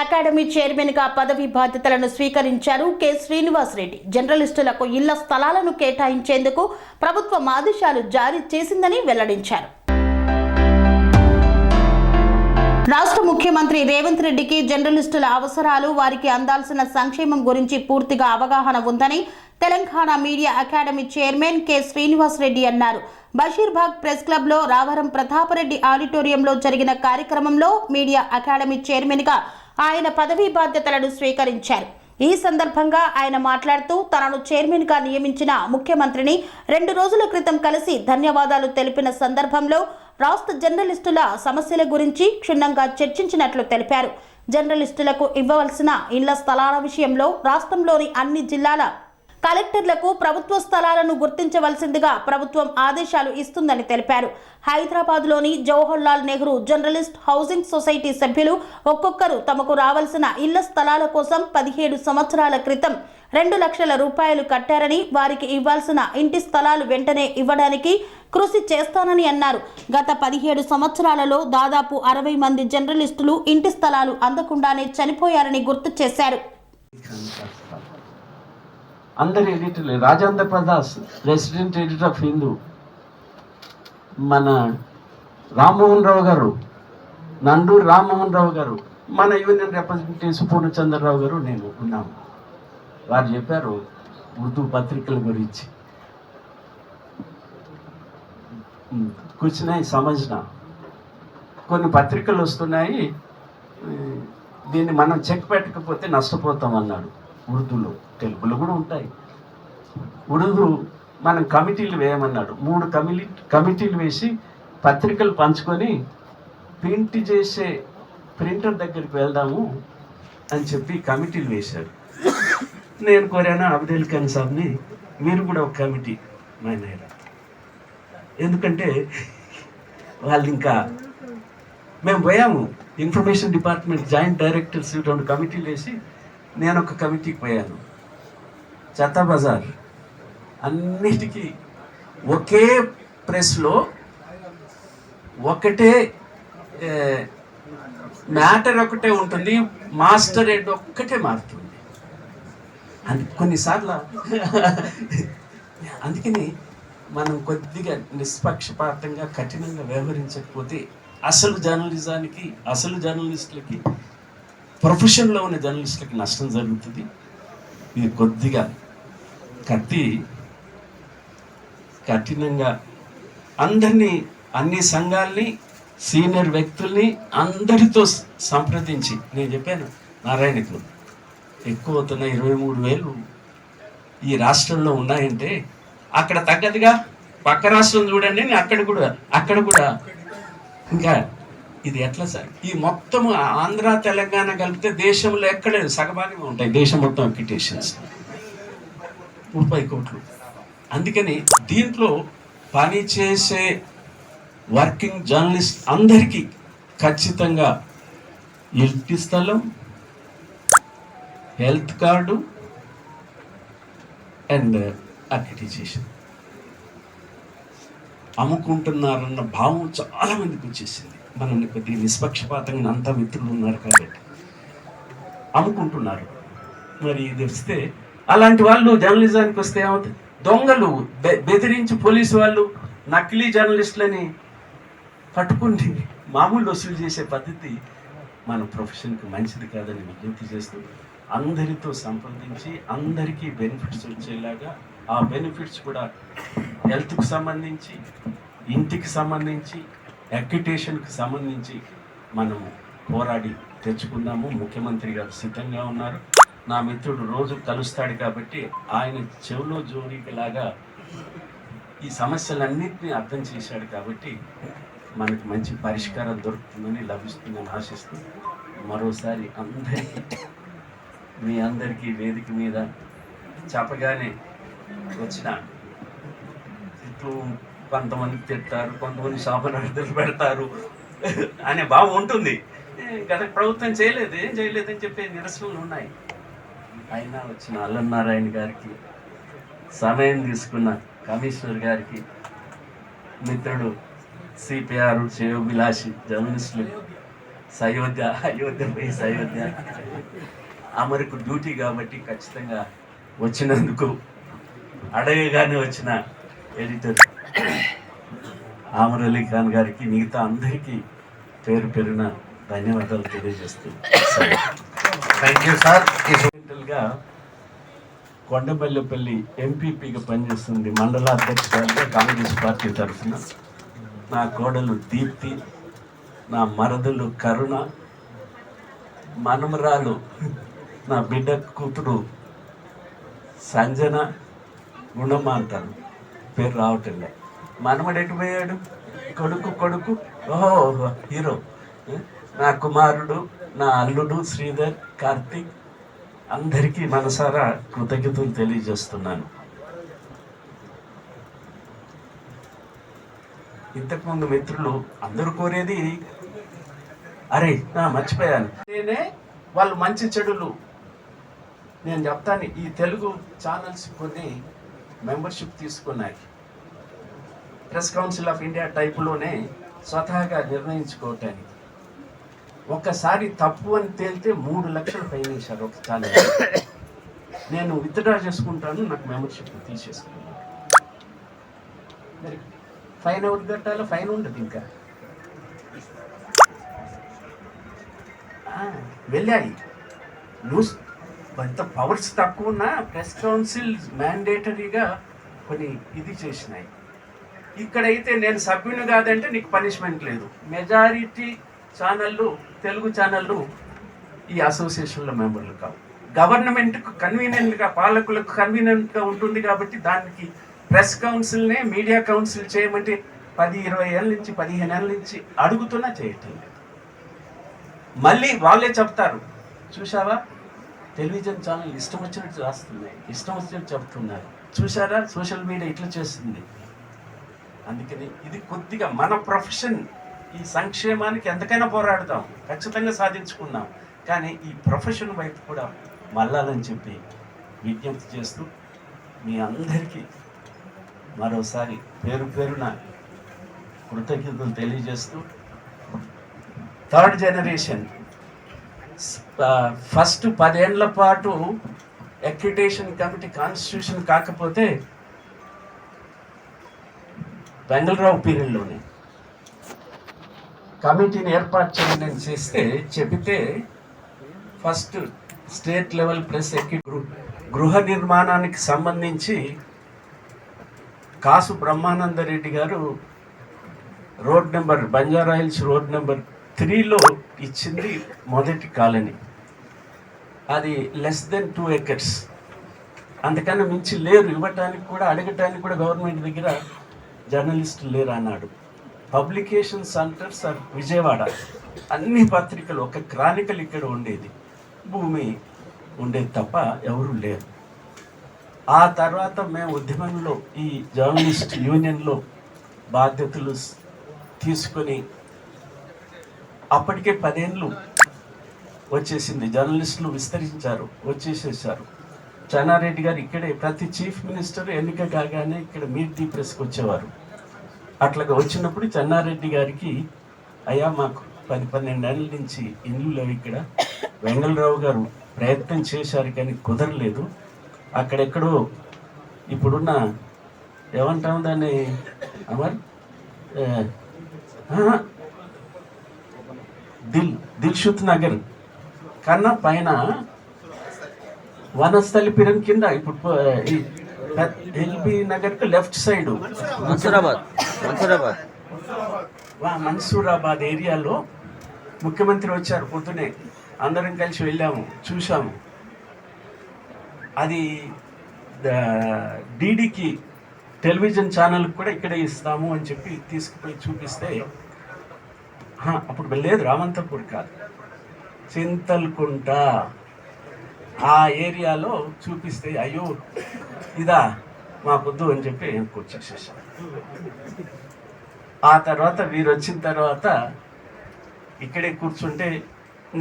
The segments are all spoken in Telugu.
అకాడమీ చైర్మన్ గా పదవి బాధ్యతలను స్వీకరించారు కె శ్రీనివాస్ రెడ్డి. జర్నలిస్టులకు ఇళ్ల స్థలాలను కేటాయించేందుకు ప్రభుత్వం ఆదేశాలు జారీ చేసిందని వెల్లడించారు. రాష్ట్ర ముఖ్యమంత్రి రేవంత్ రెడ్డికి జర్నలిస్టుల అవసరాలు, వారికి అందాల్సిన సంక్షేమం గురించి పూర్తిగా అవగాహన ఉందని Telangana media academy chairman K Srinivas Reddy అన్నారు. బషీర్బాగ్ ప్రెస్ క్లబ్ లో రావరం ప్రతాపరెడ్డి ఆడిటోరియంలో జరిగిన కార్యక్రమంలో మీడియా అకాడమీ చైర్మన్ గా ఆయన పదవీ బాధ్యతలను స్వీకరించారు. ఈ సందర్భంగా ఆయన మాట్లాడుతూ తనను చైర్మన్ గా నియమించిన ముఖ్యమంత్రిని 2 రోజుల క్రితం కలిసి ధన్యవాదాలు తెలిపిన సందర్భంలో రాష్ట్ర జర్నలిస్టుల సమస్యల గురించి క్షుణ్ణంగా చర్చించినట్లు తెలిపారు. జర్నలిస్టులకు ఇవ్వవలసిన ఇళ్ల స్థలాల విషయంలో రాష్ట్రంలోని అన్ని జిల్లాల కలెక్టర్లకు ప్రభుత్వ స్థలాలను గుర్తించవలసిందిగా ప్రభుత్వం ఆదేశాలు ఇస్తుందని తెలిపారు. హైదరాబాద్లోని Jawaharlal Nehru journalist housing society సభ్యులు ఒక్కొక్కరు తమకు రావాల్సిన ఇళ్ల స్థలాల కోసం 17 సంవత్సరాల క్రితం 2 లక్షల రూపాయలు కట్టారని, వారికి ఇవ్వాల్సిన ఇంటి స్థలాలు వెంటనే ఇవ్వడానికి కృషి చేస్తానని అన్నారు. గత 17 సంవత్సరాలలో దాదాపు 60 మంది జర్నలిస్టులు ఇంటి స్థలాలు అందకుండానే చనిపోయారని గుర్తు చేశారు. అందరు ఎడిటర్లు, Rajendra Prasad resident editor of Hindu, మన రామ్మోహన్ రావు గారు, నండూరు రామ్మోహన్ రావు గారు, మన యూనియన్ రిప్రజెంటేటివ్ పూర్ణచంద్రరావు గారు, నేను ఉన్నాము. వారు చెప్పారు ఉర్దూ పత్రికల గురించి. కూర్చున్నాయి సమజ్న కొన్ని పత్రికలు వస్తున్నాయి, దీన్ని మనం చెక్ పెట్టకపోతే నష్టపోతాం అన్నాడు. ఉర్దూలో, తెలుగులో కూడా ఉంటాయి. ఉర్దూ మనం కమిటీలు వేయమన్నాడు. 3 కమిటీలు వేసి పత్రికలు పంచుకొని ప్రింట్ చేసే ప్రింటర్ దగ్గరికి వెళ్దాము అని చెప్పి కమిటీలు వేశారు. నేను కోరాను అబ్దుల్ ఖాన్ సాబ్ని, మీరు కూడా ఒక కమిటీ మైనారా, ఎందుకంటే వాళ్ళు ఇంకా మేము పోయాము. ఇన్ఫర్మేషన్ డిపార్ట్మెంట్ జాయింట్ డైరెక్టర్స్ 2 కమిటీలు వేసి నేను ఒక కమిటీకి పోయాను. చెత్త బజార్ అన్నిటికీ ఒకే ప్రెస్లో ఒకటే మ్యాటర్ ఒకటే ఉంటుంది, మాస్టర్ హెడ్ ఒక్కటే మారుతుంది. కొన్నిసార్లు అందుకని మనం కొద్దిగా నిష్పక్షపాతంగా కఠినంగా వ్యవహరించకపోతే అసలు జర్నలిజానికి, అసలు జర్నలిస్టులకి, ప్రొఫెషన్లో ఉన్న జర్నలిస్టులకి నష్టం జరుగుతుంది. ఇది కొద్దిగా కఠినంగా అందరినీ, అన్ని సంఘాలని, సీనియర్ వ్యక్తుల్ని అందరితో సంప్రదించి, నేను చెప్పాను నారాయణకు ఎక్కువ అవుతున్న 23,000 ఈ రాష్ట్రంలో ఉన్నాయంటే అక్కడ తగ్గదుగా పక్క రాష్ట్రం చూడండి, అక్కడ కూడా ఇంకా ఇది ఎట్లా సార్? ఈ మొత్తము ఆంధ్ర తెలంగాణ కలిపితే దేశంలో ఎక్కడలేదు, సగభాగంగా ఉంటాయి దేశం మొత్తం అప్లికేషన్స్ 30 కోట్లు. అందుకని దీంట్లో పనిచేసే వర్కింగ్ జర్నలిస్ట్ అందరికీ ఖచ్చితంగా ఇంటి స్థలం, హెల్త్ కార్డు అండ్ అక్రిడిటేషన్ అమ్ముకుంటున్నారన్న భావం చాలా మందికి వచ్చేసింది. మనల్ని కొద్దిగా నిష్పక్షపాతంగా అంతా మిత్రులు ఉన్నారు కాబట్టి అమ్ముకుంటున్నారు. మరి ఇది వస్తే అలాంటి వాళ్ళు జర్నలిజానికి వస్తే ఏమవుతుంది? దొంగలు బెదిరించి పోలీసు వాళ్ళు నకిలీ జర్నలిస్టులని పట్టుకుని మామూలు వసూలు చేసే పద్ధతి మన ప్రొఫెషన్కి మంచిది కాదని విజ్ఞప్తి చేస్తూ అందరితో సంప్రదించి అందరికీ బెనిఫిట్స్ వచ్చేలాగా, ఆ బెనిఫిట్స్ కూడా హెల్త్కి సంబంధించి, ఇంటికి సంబంధించి, ఎక్విటేషన్కి సంబంధించి మనము పోరాడి తెచ్చుకుందాము. ముఖ్యమంత్రి గారు సిద్ధంగా ఉన్నారు. నా మిత్రుడు రోజు కలుస్తాడు కాబట్టి ఆయన చెవులో జోరీలాగా ఈ సమస్యలన్నింటినీ అర్థం చేశాడు కాబట్టి మనకు మంచి పరిష్కారం దొరుకుతుందని, లభిస్తుందని ఆశిస్తూ మరోసారి మీ అందరికీ వేదిక మీద చెప్పగానే వచ్చిన ఇట్లు కొంతమంది తిడతారు, కొంతమంది శాపనార్థాలు పెడతారు అనే భావం ఉంటుంది. గత ప్రభుత్వం ఏం చేయలేదని చెప్పే నిరసనలు ఉన్నాయి. అయినా వచ్చిన అల్లనారాయణ గారికి, సమయం తీసుకున్న కమిషనర్ గారికి, మిత్రుడు సిపిఆర్ శ్రేయోభిలాషి జర్నలిస్టులు సయోధ్య, అయోధ్య పోయి సయోధ్య అమరుకు డ్యూటీ కాబట్టి ఖచ్చితంగా వచ్చినందుకు అడగగానే వచ్చిన ఎడిటర్ ఆమర్ అలీ ఖాన్ గారికి, మిగతా అందరికీ పేరు పేరున ధన్యవాదాలు తెలియజేస్తూ థ్యాంక్ యూ సార్. గా కొండబెల్లపల్లి ఎంపీపీగా పనిచేస్తుంది మండల అధ్యక్షురాలుగా కాంగ్రెస్ పార్టీ తరఫున. నా కోడలు దీప్తి, నా మరదలు కరుణ, మనమరాలు నా బిడ్డ కూతురు సంజన, గుణమ్మ అంటారు, పేరు రావటంలే. మనమడు ఎటు పోయాడు? కొడుకు ఓహో హీరో. నా కుమారుడు, నా అల్లుడు శ్రీధర్, కార్తీక్, అందరికీ మనసారా కృతజ్ఞతలు తెలియజేస్తున్నాను. ఇంతకుముందు మిత్రులు అందరూ కోరేది, అరే మర్చిపోయాను, నేనే వాళ్ళు మంచి చెడులు నేను చెప్తాను. ఈ తెలుగు ఛానల్స్ కొన్ని మెంబర్షిప్ తీసుకున్నాయి. ప్రెస్ కౌన్సిల్ ఆఫ్ ఇండియా టైపులోనే స్వతహాగా నిర్ణయించుకోవటానికి. ఒక్కసారి తప్పు అని తేలితే 3 లక్షలు ఫైన్ వేశారు ఒక ఛానల్. నేను విత్డ్రా చేసుకుంటాను, నాకు మెంబర్షిప్ తీసేసుకున్నాను. మరి ఫైన్ ఎవరు కట్టాలో? ఫైన్ ఉండదు. ఇంకా వెళ్ళాయి. న్యూస్ కొంత పవర్స్ తక్కువ ఉన్నా ప్రెస్ కౌన్సిల్ మ్యాండేటరీగా కొన్ని ఇది చేసినాయి. ఇక్కడైతే నేను సభ్యుని కాదంటే నీకు పనిష్మెంట్ లేదు. మెజారిటీ ఛానళ్ళు, తెలుగు ఛానళ్ళు ఈ అసోసియేషన్లో మెంబర్లు కావు. గవర్నమెంట్కు కన్వీనియంట్గా, పాలకులకు కన్వీనియంట్గా ఉంటుంది కాబట్టి దానికి ప్రెస్ కౌన్సిల్నే మీడియా కౌన్సిల్ చేయమంటే 10-20 ఏళ్ళ నుంచి 15 ఏళ్ళ నుంచి అడుగుతున్నా చేయటం లేదు. మళ్ళీ వాళ్ళే చెప్తారు, చూసావా టెలివిజన్ ఛానల్ ఇష్టం వచ్చినట్టు రాస్తున్నాయి, ఇష్టం వచ్చినట్టు చెప్తున్నారు, చూసారా సోషల్ మీడియా ఇట్లా చేస్తుంది. అందుకని ఇది కొద్దిగా మన ప్రొఫెషన్, ఈ సంక్షేమానికి ఎంతకైనా పోరాడతాం, ఖచ్చితంగా సాధించుకున్నాం. కానీ ఈ ప్రొఫెషన్ వైపు కూడా మళ్ళాలని చెప్పి విజ్ఞప్తి చేస్తూ మీ అందరికీ మరోసారి పేరు పేరున కృతజ్ఞతలు తెలియజేస్తూ, థర్డ్ జనరేషన్ ఫస్ట్ 10 ఏళ్ల పాటు అక్రిడిటేషన్ కమిటీ కాన్స్టిట్యూషన్ కాకపోతే వెంగళరావు పీరియడ్లోనే కమిటీని ఏర్పాటు చేయండి అని చెబితే ఫస్ట్ స్టేట్ లెవెల్ ప్రెస్ గృహ నిర్మాణానికి సంబంధించి కాసు బ్రహ్మానందరెడ్డి గారు road number Banjara Hills road number 3లో ఇచ్చింది మొదటి కాలనీ. అది లెస్ దెన్ 2 acres, అంతకన్నా మించి లేరు ఇవ్వటానికి కూడా, అడగటానికి కూడా గవర్నమెంట్ దగ్గర జర్నలిస్టులు లేరు అన్నాడు. పబ్లికేషన్ సెంటర్స్ విజయవాడ, అన్ని పత్రికలు, ఒక క్రానికల్ ఇక్కడ ఉండేది, భూమి ఉండేది తప్ప ఎవరు లేరు. ఆ తర్వాత మేము ఉద్యమంలో ఈ జర్నలిస్ట్ యూనియన్లో బాధ్యతలు తీసుకొని అప్పటికే 10 ఏళ్ళు వచ్చేసింది. జర్నలిస్టులు విస్తరించారు, వచ్చేసేసారు. చెన్నారెడ్డి గారు ఇక్కడే ప్రతి చీఫ్ మినిస్టర్ ఎన్నిక కాగానే ఇక్కడ మీట్ ది ప్రెస్కి వచ్చేవారు. అట్లాగా వచ్చినప్పుడు చెన్నారెడ్డి గారికి, అయ్యా మాకు 10-12 ఏళ్ళ నుంచి ఇల్లు లేవు ఇక్కడ, వెంగళరావు గారు ప్రయత్నం చేశారు కానీ కుదరలేదు, అక్కడెక్కడో ఇప్పుడున్న ఏమంటాం దాన్ని అమర్ దిల్షుత్ నగర్ కన్నా పైన వనస్థలిపురం కింద, ఇప్పుడు ఎల్బీ నగర్కి లెఫ్ట్ సైడ్ మన్సూరాబాద్ ఏరియాలో ముఖ్యమంత్రి వచ్చారు పొద్దునే, అందరం కలిసి వెళ్ళాము, చూసాము. అది డీడీకి టెలివిజన్ ఛానల్కి కూడా ఇక్కడే ఇస్తాము అని చెప్పి తీసుకుపోయి చూపిస్తే, అప్పుడు లేదు రామంతపూర్ కాదు, చింతల్కుంట ఆ ఏరియాలో చూపిస్తే, అయ్యో ఇదా మాకొద్దు అని చెప్పి వచ్చేసేసాం. ఆ తర్వాత వీరు వచ్చిన తర్వాత ఇక్కడే కూర్చుంటే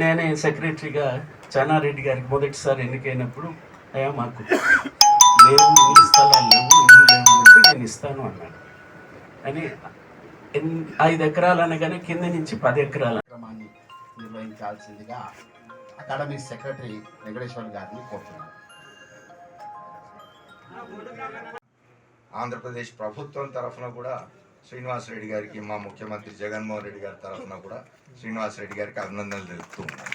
నేనే సెక్రటరీగా చెన్నారెడ్డి గారికి మొదటిసారి ఎన్నికైనప్పుడు, అయ్యా మాకు లేవు, ఇల్లు స్థలాలు లేవు, ఇల్లు లేవు అంటే నేను ఇస్తాను అన్నాడు. అని 5 ఎకరాలు అనగానే కింద నుంచి 10 ఎకరాలు నిర్వహించాల్సిందిగా అకాడమీ సెక్రటరీ వెంకటేశ్వర్ గారిని కోరుతున్నాను. ఆంధ్రప్రదేశ్ ప్రభుత్వం తరఫున కూడా శ్రీనివాస్ రెడ్డి గారికి, మా ముఖ్యమంత్రి జగన్మోహన్ రెడ్డి గారి తరఫున కూడా శ్రీనివాస్ రెడ్డి గారికి అభినందనలు తెలుపుతూ ఉన్నాను.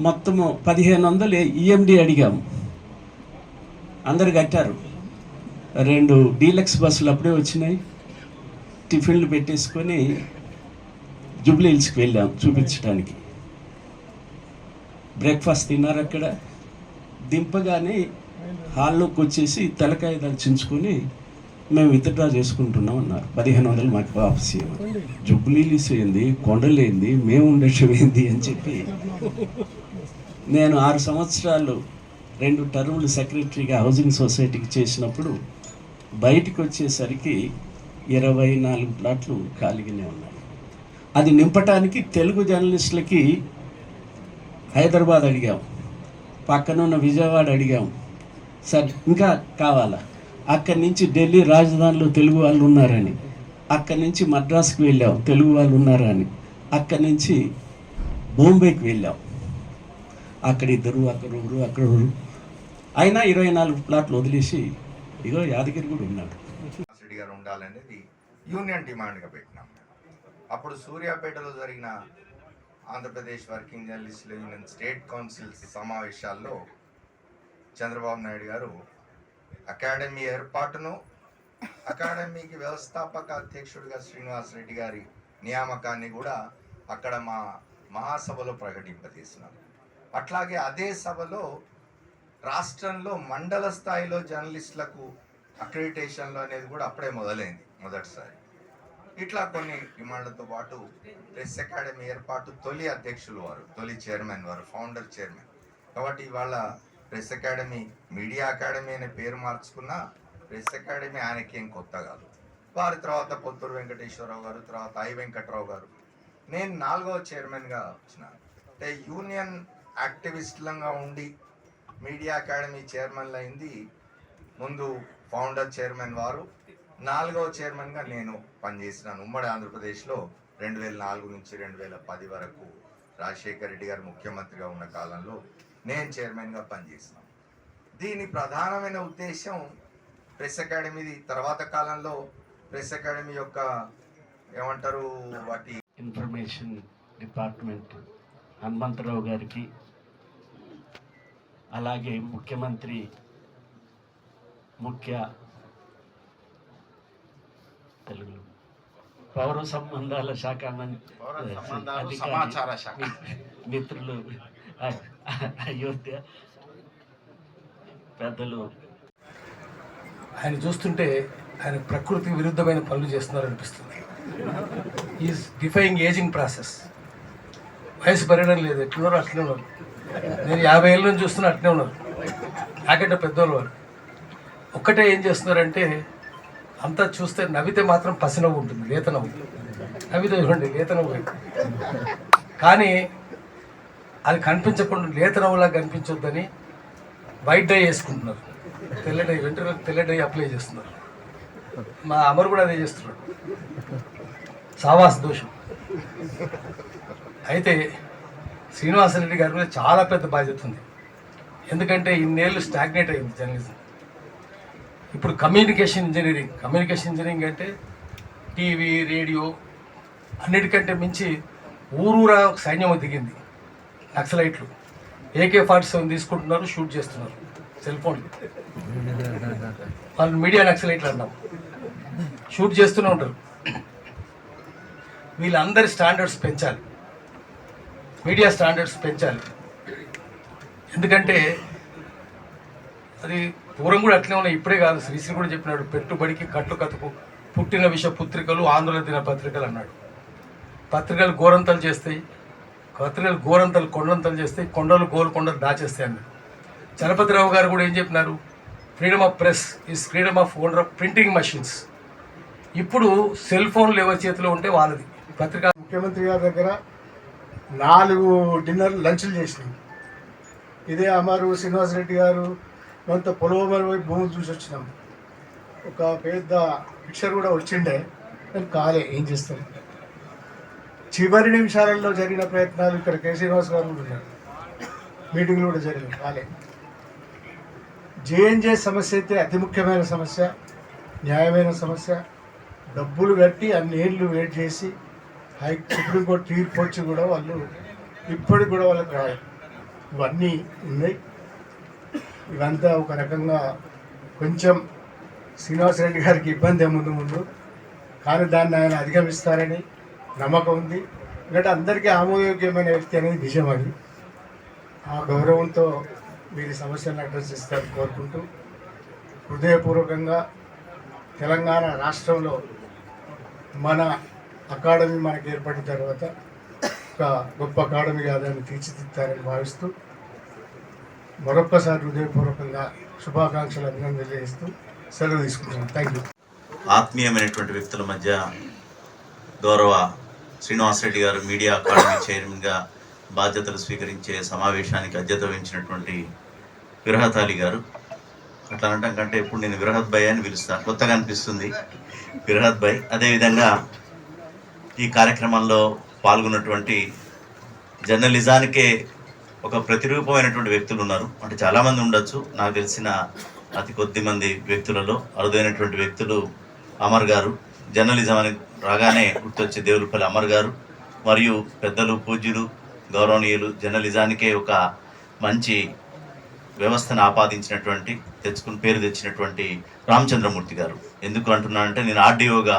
మొత్తము 1500 ఈఎండి అడిగాము, అందరు కట్టారు. 2 డీలక్స్ బస్సులు అప్పుడే వచ్చినాయి. టిఫిన్లు పెట్టేసుకొని జూబ్లీ హిల్స్కి వెళ్ళాం చూపించడానికి. బ్రేక్ఫాస్ట్ తిన్నారు అక్కడ. దింపగానే హాల్లోకి వచ్చేసి తలకాయ దర్చించుకొని మేము విత్డ్రా చేసుకుంటున్నాం అన్నారు. 1500 మాకు వాపస్ ఇవ్వమని. జూబ్లీ హిల్స్ ఏంది, కొండలేంది, మేము ఉండటం ఏంది అని చెప్పి నేను 6 సంవత్సరాలు 2 టర్ములు సెక్రటరీగా హౌసింగ్ సొసైటీకి చేసినప్పుడు బయటికి వచ్చేసరికి 24 ప్లాట్లు ఖాళీగానే ఉన్నాయి. అది నింపటానికి తెలుగు జర్నలిస్టులకి హైదరాబాద్ అడిగాం, పక్కనున్న విజయవాడ అడిగాం, సార్ ఇంకా కావాలా. అక్కడి నుంచి ఢిల్లీ రాజధానిలో తెలుగు వాళ్ళు ఉన్నారని, అక్కడి నుంచి మద్రాసుకు వెళ్ళాం తెలుగు వాళ్ళు ఉన్నారని, అక్కడి నుంచి బొంబేకి వెళ్ళాం, అక్కడ 2 అక్కడ అయినా 24 ప్లాట్లు వదిలేసి ఇగో యాదగిరి కూడా ఉన్నాడు. రెడ్డి గారు ఉండాలనేది యూనియన్ డిమాండ్గా పెట్టినాం. అప్పుడు సూర్యాపేటలో జరిగిన ఆంధ్రప్రదేశ్ వర్కింగ్ జర్నలిస్టుల యూనియన్ స్టేట్ కౌన్సిల్ సమావేశాల్లో చంద్రబాబు నాయుడు గారు అకాడమీ ఏర్పాటును, అకాడమీకి వ్యవస్థాపక అధ్యక్షుడిగా శ్రీనివాస్ రెడ్డి గారి నియామకాన్ని కూడా అక్కడ మా మహాసభలో ప్రకటింపజేసినారు. అట్లాగే అదే సభలో రాష్ట్రంలో మండల స్థాయిలో జర్నలిస్టులకు అక్రిడిటేషన్లు అనేది కూడా అప్పుడే మొదలైంది మొదటిసారి. ఇట్లా కొన్ని డిమాండ్లతో పాటు ప్రెస్ అకాడమీ ఏర్పాటు తొలి అధ్యక్షులు వారు, తొలి చైర్మన్ వారు, ఫౌండర్ చైర్మన్. కాబట్టి ఇవాళ ప్రెస్ అకాడమీ మీడియా అకాడమీ అనే పేరు మార్చుకున్న ప్రెస్ అకాడమీ ఆయనకి ఏం కొత్త కాదు. వారి తర్వాత పొత్తూరు వెంకటేశ్వరరావు గారు, తర్వాత ఐ వెంకట్రావు గారు, నేను 4వ చైర్మన్గా వచ్చినాను. అంటే యూనియన్ యాక్టివిస్టులంగా ఉండి మీడియా అకాడమీ చైర్మన్లు అయింది. ముందు ఫౌండర్ చైర్మన్ వారు, 4వ చైర్మన్గా నేను పనిచేసినాను. ఉమ్మడి ఆంధ్రప్రదేశ్లో 2004 నుంచి 2010 వరకు రాజశేఖర్ రెడ్డి గారు ముఖ్యమంత్రిగా ఉన్న కాలంలో నేను చైర్మన్గా పనిచేసినాను. దీని ప్రధానమైన ఉద్దేశం ప్రెస్ అకాడమీ తర్వాత కాలంలో ప్రెస్ అకాడమీ యొక్క ఏమంటారు వాటి ఇన్ఫర్మేషన్ డిపార్ట్మెంట్ హనుమంతరావు గారికి, అలాగే ముఖ్యమంత్రి ముఖ్య తెలుగు పౌర సంబంధాల శాఖ సమాచార శాఖ మిత్రులు అయోధ్య పెద్దలు, ఆయన చూస్తుంటే ఆయన ప్రకృతికి విరుద్ధమైన పనులు చేస్తున్నారు అనిపిస్తుంది. Is defying ageing process. వయసు పెరగడం లేదు, ఎట్లున్నారో అట్లనే ఉన్నారు. నేను 50 ఏళ్ళ నుంచి చూస్తున్నా అట్లనే ఉన్నారు. నాకంటే పెద్దవాళ్ళు వారు. ఒక్కటే ఏం చేస్తున్నారంటే అంతా చూస్తే నవ్వితే మాత్రం పసినవ్వు ఉంటుంది, లేత నవ్వు. నవ్వితే చూడండి లేత నవ్వు, కానీ అది కనిపించకుండా లేత నవ్వులా కనిపించొద్దని వైట్ డై వేసుకుంటున్నారు. తెల్ల డై, వెంట్రుకలకు తెల్ల డై అప్లై చేస్తున్నారు. మా అమరు కూడా అదే చేస్తున్నాడు. సావాస దోషం. అయితే శ్రీనివాసరెడ్డి గారి మీద చాలా పెద్ద బాధ్యత ఉంది. ఎందుకంటే ఇన్నేళ్ళు స్టాగ్నేట్ అయింది జర్నలిజం. ఇప్పుడు కమ్యూనికేషన్ ఇంజనీరింగ్ అంటే టీవీ, రేడియో అన్నిటికంటే మించి ఊరూరా సైన్యం దిగింది. నక్సలైట్లు AK-47 తీసుకుంటున్నారు, షూట్ చేస్తున్నారు సెల్ ఫోన్లు. వాళ్ళు మీడియా నక్సలైట్లు అన్నాం, షూట్ చేస్తూనే ఉంటారు. వీళ్ళందరి స్టాండర్డ్స్ పెంచాలి, మీడియా స్టాండర్డ్స్ పెంచాలి. ఎందుకంటే అది పూర్వం కూడా అట్లే ఉన్నాయి, ఇప్పుడే కాదు. శ్రీశ్రీ కూడా చెప్పినాడు, పెట్టుబడికి కట్టు కతుకు పుట్టిన విష పుత్రికలు ఆంధ్ర దిన పత్రికలు అన్నాడు. పత్రికలు గోరంతలు చేస్తాయి, పత్రికలు గోరంతలు కొండంతలు చేస్తాయి, కొండలు గోల్కొండలు దాచేస్తాయి అన్నాడు. చలపతిరావు గారు కూడా ఏం చెప్పినారు, freedom of press is freedom of owner of printing machines. ఇప్పుడు సెల్ ఫోన్లు ఎవరి చేతిలో ఉంటే వాళ్ళది. పత్రిక ముఖ్యమంత్రి గారి దగ్గర 4 డిన్నర్ లంచ్లు చేసినాం. ఇదే అమరు శ్రీనివాసరెడ్డి గారు కొంత పొలవమరి వైపు భూములు చూసి వచ్చినాం. ఒక పెద్ద పిక్చర్ కూడా వచ్చిండే, కానీ కాలే. ఏం చేస్తాం, చివరి నిమిషాలలో జరిగిన ప్రయత్నాలు ఇక్కడ కె శ్రీనివాస్ గారు కూడా ఉన్నారు, మీటింగ్లు కూడా జరిగినాయి కాలే. జేఎన్జే సమస్య అయితే అతి ముఖ్యమైన సమస్య, న్యాయమైన సమస్య. డబ్బులు కట్టి అన్ని ఏళ్ళు వెయిట్ చేసి సుప్రీంకోర్టు తీర్పు వచ్చి కూడా వాళ్ళు ఇప్పటికి కూడా వాళ్ళకి రాలేదు. ఇవన్నీ ఉన్నాయి. ఇవంతా ఒక రకంగా కొంచెం శ్రీనివాస్ రెడ్డి గారికి ఇబ్బంది ముందు కానీ దాన్ని ఆయన అధిగమిస్తారని నమ్మకం ఉంది. ఎందుకంటే అందరికీ ఆమోదయోగ్యమైన వ్యక్తి అనేది నిజం. అది ఆ గౌరవంతో వీరి సమస్యలను అడ్రస్ చేస్తారని కోరుకుంటూ హృదయపూర్వకంగా తెలంగాణ రాష్ట్రంలో మన అకాడమీ మనకు ఏర్పడిన తర్వాత ఒక గొప్ప అకాడమీగా దాన్ని తీర్చిదిద్దారని భావిస్తూ మరొక్కసారి హృదయపూర్వకంగా శుభాకాంక్షలు అభినందనలు తెలియజేస్తూ సెలవు తీసుకుంటున్నాను. Thank you. ఆత్మీయమైనటువంటి వ్యక్తుల మధ్య గౌరవ శ్రీనివాస్ రెడ్డి గారు మీడియా అకాడమీ చైర్మన్గా బాధ్యతలు స్వీకరించే సమావేశానికి అధ్యత వహించినటువంటి విరహత్ అలీ గారు, అట్లా అనటం కంటే ఇప్పుడు నేను విరహత్ భాయ్ అని పిలుస్తాను, కొత్తగా అనిపిస్తుంది విరహత్ భాయ్. అదేవిధంగా ఈ కార్యక్రమంలో పాల్గొన్నటువంటి జర్నలిజానికే ఒక ప్రతిరూపమైనటువంటి వ్యక్తులు ఉన్నారు. అంటే చాలామంది ఉండొచ్చు, నాకు తెలిసిన అతి కొద్ది మంది వ్యక్తులలో అరుదైనటువంటి వ్యక్తులు అమర్ గారు. జర్నలిజం అని రాగానే గుర్తొచ్చే దేవులపల్లి అమర్ గారు, మరియు పెద్దలు పూజ్యులు గౌరవనీయులు జర్నలిజానికే ఒక మంచి వ్యవస్థను ఆపాదించినటువంటి పేరు తెచ్చినటువంటి రామచంద్రమూర్తి గారు. ఎందుకు అంటున్నానంటే, నేను ఆర్డీఓగా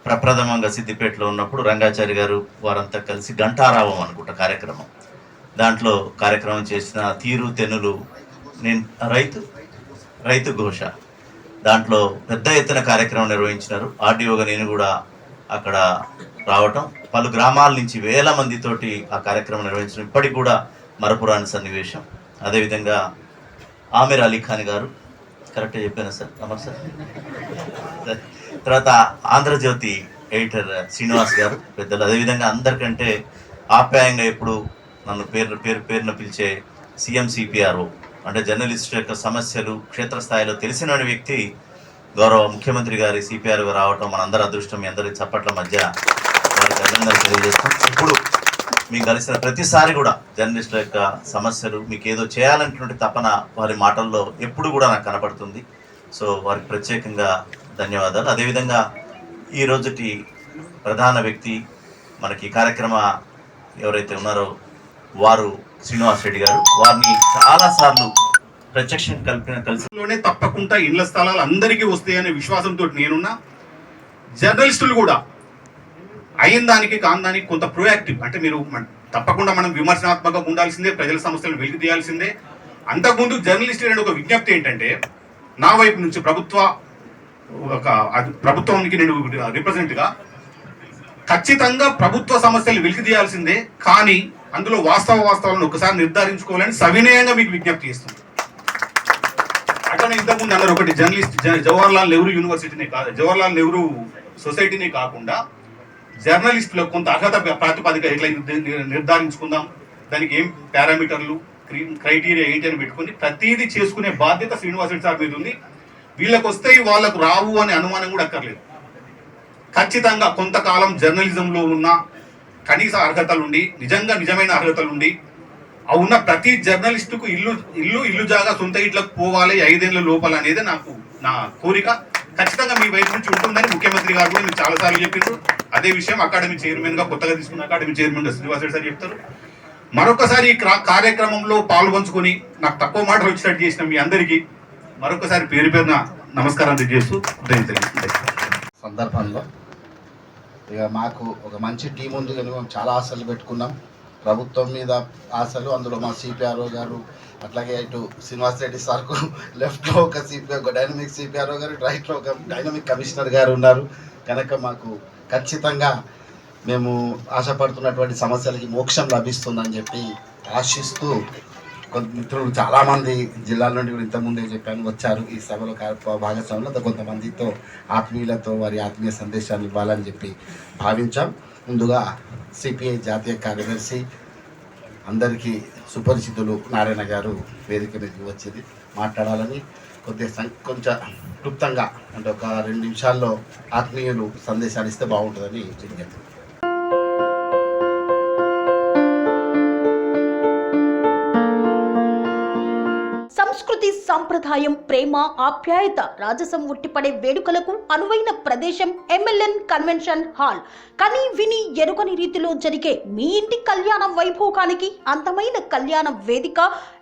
ప్రప్రథమంగా సిద్దిపేటలో ఉన్నప్పుడు రంగాచారి గారు వారంతా కలిసి గంటారావం అనుకుంటా కార్యక్రమం, దాంట్లో కార్యక్రమం చేసిన తీరు తెన్నులు, నేను రైతు ఘోష, దాంట్లో పెద్ద ఎత్తున కార్యక్రమం నిర్వహించినారు. ఆర్డీఓగా నేను కూడా అక్కడ రావటం, పలు గ్రామాల నుంచి వేల మందితోటి ఆ కార్యక్రమం నిర్వహించడం ఇప్పటికి కూడా మరపురాని సన్నివేశం. అదేవిధంగా ఆమిర్ అలీ ఖాన్ గారు, కరెక్ట్గా చెప్పాను సార్, అమర్ సార్. తర్వాత ఆంధ్రజ్యోతి ఎడిటర్ శ్రీనివాస్ గారు పెద్దలు. అదేవిధంగా అందరికంటే ఆప్యాయంగా ఎప్పుడు నన్ను పేరున పిలిచే సిఎంసిపిఆర్ఓ, అంటే జర్నలిస్ట్ యొక్క సమస్యలు క్షేత్రస్థాయిలో తెలిసిన వ్యక్తి గౌరవ ముఖ్యమంత్రి గారి సిపిఆర్గా రావటం మనందరి అదృష్టం. మీ అందరి చప్పట్ల మధ్య వారికి అభినందనలు తెలియజేస్తాం. ఇప్పుడు మీకు కలిసిన ప్రతిసారి కూడా జర్నలిస్టుల యొక్క సమస్యలు, మీకు ఏదో చేయాలనేటువంటి తపన వారి మాటల్లో ఎప్పుడు కూడా నాకు కనపడుతుంది. సో వారికి ప్రత్యేకంగా ధన్యవాదాలు. అదేవిధంగా ఈ రోజుటి ప్రధాన వ్యక్తి మనకి కార్యక్రమ ఎవరైతే ఉన్నారో వారు శ్రీనివాస్ రెడ్డి గారు. వారిని చాలాసార్లు ప్రత్యక్షం కలిసిలోనే తప్పకుండా ఇళ్ల స్థలాలు అందరికీ వస్తాయనే విశ్వాసంతో నేనున్నా. జర్నలిస్టులు కూడా అయిన దానికి కాని దానికి కొంత ప్రొయాక్టివ్, అంటే మీరు తప్పకుండా మనం విమర్శనాత్మకంగా ఉండాల్సిందే, ప్రజల సమస్యలను వెలికి తీయాల్సిందే. అంతకుముందు జర్నలిస్టులు అనే ఒక విజ్ఞప్తి ఏంటంటే, నా వైపు నుంచి ప్రభుత్వానికి నేను రిప్రజెంట్గా ఖచ్చితంగా ప్రభుత్వ సమస్యలు వెలికి తీయాల్సిందే, కానీ అందులో వాస్తవాలను ఒకసారి నిర్ధారించుకోవాలని సవినయంగా మీకు విజ్ఞప్తి చేస్తుంది. అట్లనే ఇంతకుముందు అన్నారు ఒకటి, జర్నలిస్ట్ జవహర్లాల్ నెహ్రూ యూనివర్సిటీనే కాదు, జవహర్లాల్ నెహ్రూ సొసైటీనే కాకుండా జర్నలిస్టులో కొంత అర్హత ప్రాతిపదిక ఎట్లా నిర్ధారించుకుందాం, దానికి ఏం పారామీటర్లు క్రైటీరియా ఏంటి అని పెట్టుకుని ప్రతిదీ చేసుకునే బాధ్యత శ్రీనివాస్ రెడ్డి సార్ మీద ఉంది. వీళ్ళకి వస్తే వాళ్ళకు రావు అనే అనుమానం కూడా అక్కర్లేదు. ఖచ్చితంగా కొంతకాలం జర్నలిజంలో ఉన్న కనీస అర్హతలుండి, నిజమైన అర్హతలుండి, ఆ ఉన్న ప్రతి జర్నలిస్టుకు ఇల్లు జాగా సొంత ఇట్లకు పోవాలి 5 ఏళ్ల లోపల అనేది నా కోరిక. ఖచ్చితంగా మీ వైపు నుంచి ఉంటుందని ముఖ్యమంత్రి గారు కూడా మీరు చాలాసార్లు చెప్పారు. అదే విషయం అకాడమీ చైర్మన్ గా, కొత్తగా తీసుకున్న అకాడమీ చైర్మన్ గా శ్రీనివాస్ రెడ్డి సార్ చెప్తారు. మరొకసారి ఈ కార్యక్రమంలో పాల్పంచుకొని నాకు తక్కువ మాటలు వచ్చేటట్టు చేసిన మీ అందరికీ మరొకసారి పేరున నమస్కారం తెలియజేస్తూ సందర్భంలో ఇక మాకు ఒక మంచి టీం ఉంది కానీ మేము చాలా ఆశలు పెట్టుకున్నాం. ప్రభుత్వం మీద ఆశలు, అందులో మా సిపిఆర్ఓ గారు, అట్లాగే ఇటు శ్రీనివాస్ రెడ్డి సార్కు లెఫ్ట్లో ఒక డైనమిక్ సిపిఆర్ఓ గారు, రైట్లో ఒక డైనమిక్ కమిషనర్ గారు ఉన్నారు కనుక మాకు ఖచ్చితంగా మేము ఆశపడుతున్నటువంటి సమస్యలకి మోక్షం లభిస్తుందని చెప్పి ఆశిస్తూ, కొంత మిత్రులు చాలామంది జిల్లాల నుండి కూడా ఇంతకుముందే చెప్పాను వచ్చారు ఈ సభలో భాగస్వాములతో, కొంతమందితో ఆత్మీయులతో వారి ఆత్మీయ సందేశాలు ఇవ్వాలని చెప్పి భావించాం. ముందుగా సిపిఐ జాతీయ కార్యదర్శి అందరికీ సుపరిచితులు నారాయణ గారు వేదిక మీదకి వచ్చేది మాట్లాడాలని కొంచెం క్లుప్తంగా, అంటే ఒక 2 నిమిషాల్లో ఆత్మీయులు సందేశాలు ఇస్తే బాగుంటుందని చెప్పారు. సంస్కృతి సంప్రదాయం ప్రేమ ఆప్యాయత రాజసం ఉట్టిపడే వేడుకలకు అనువైన ప్రదేశం ఎంఎల్ఎన్ కన్వెన్షన్ హాల్. కని విని ఎరుగని రీతిలో జరిగే మీ ఇంటి కళ్యాణ వైభోగానికి అందమైన కళ్యాణ వేదిక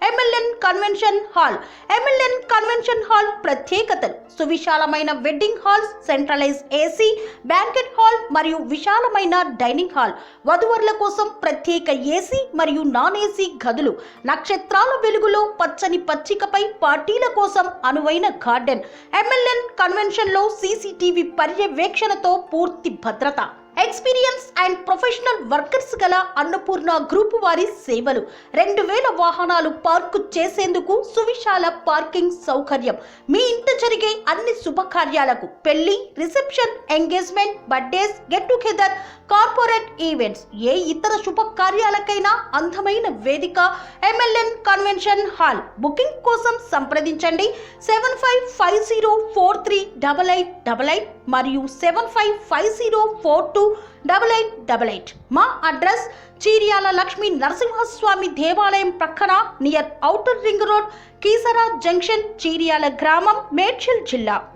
MLN convention hall. MLN convention hall ప్రత్యేకతలు: సువిశాలమైన wedding halls, centralise AC banquet hall మరియు విశాలమైన డైనింగ్ హాల్, వధువరుల కోసం ప్రత్యేక ఏసీ మరియు నాన్ ఏసీ గదులు, నక్షత్రాల వెలుగులో పచ్చని పచ్చికపై పార్టీల కోసం అనువైన గార్డెన్. ఎంఎల్ఎన్ కన్వెన్షన్ లో సీసీటీవీ పర్యవేక్షణతో పూర్తి భద్రత. ఎక్స్పీరియన్స్ అండ్ ప్రొఫెషనల్ వర్కర్స్ గల అన్నపూర్ణ గ్రూప్ వారి సేవలు. 2000 వాహనాలు పార్కు చేసేందుకు సువిశాల పార్కింగ్ సౌకర్యం. మీ ఇంట జరిగే అన్ని శుభకార్యాలకు, పెళ్లి, reception, engagement, birthdays, get together, corporate events, ఏ ఇతర శుభకార్యాలకైనా అందమైన వేదిక ఎంఎల్ఎన్ కన్వెన్షన్ హాల్. బుకింగ్ కోసం సంప్రదించండి 7550438888 మరియు 7550428888. మా అడ్రస్ చీర్యాల లక్ష్మీ నరసింహస్వామి దేవాలయం ప్రక్కన, near outer ring road, Keesara junction, Cheeryal గ్రామం, మేడ్చల్ జిల్లా.